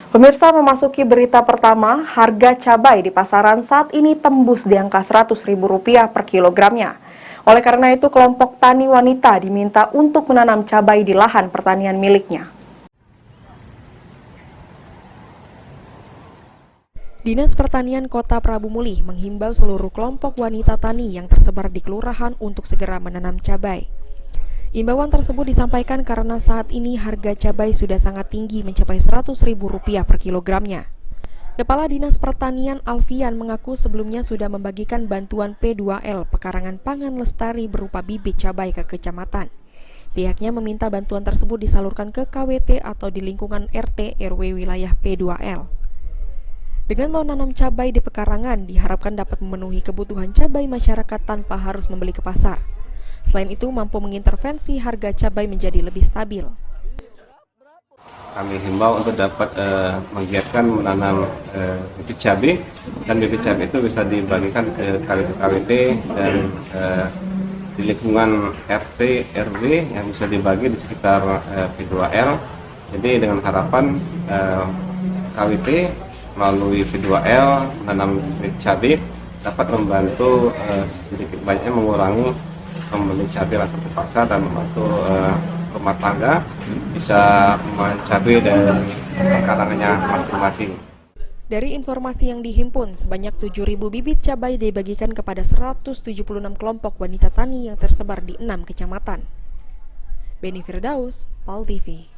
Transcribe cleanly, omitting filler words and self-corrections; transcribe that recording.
Pemirsa, memasuki berita pertama, harga cabai di pasaran saat ini tembus di angka Rp100.000 per kilogramnya. Oleh karena itu, kelompok tani wanita diminta untuk menanam cabai di lahan pertanian miliknya. Dinas Pertanian Kota Prabu Mulih menghimbau seluruh kelompok wanita tani yang tersebar di kelurahan untuk segera menanam cabai. Imbauan tersebut disampaikan karena saat ini harga cabai sudah sangat tinggi mencapai Rp100.000 per kilogramnya. Kepala Dinas Pertanian Alfian mengaku sebelumnya sudah membagikan bantuan P2L Pekarangan Pangan Lestari berupa bibit cabai ke kecamatan. Pihaknya meminta bantuan tersebut disalurkan ke KWT atau di lingkungan RT RW wilayah P2L. Dengan menanam cabai di pekarangan diharapkan dapat memenuhi kebutuhan cabai masyarakat tanpa harus membeli ke pasar. Selain itu, mampu mengintervensi harga cabai menjadi lebih stabil. Kami himbau untuk dapat menggiatkan menanam bibit cabai, dan bibit cabai itu bisa dibagikan ke KWT dan di lingkungan RT RW yang bisa dibagi di sekitar P2L. Jadi dengan harapan KWT melalui P2L menanam bibit cabai dapat membantu sedikit banyaknya mengurangi membeli cabai langsung ke pasar dan membantu rumah tangga bisa mencabai dari pekarangannya masing-masing. Dari informasi yang dihimpun, sebanyak 7.000 bibit cabai dibagikan kepada 176 kelompok wanita tani yang tersebar di 6 kecamatan. Beni Firdaus, PAL TV.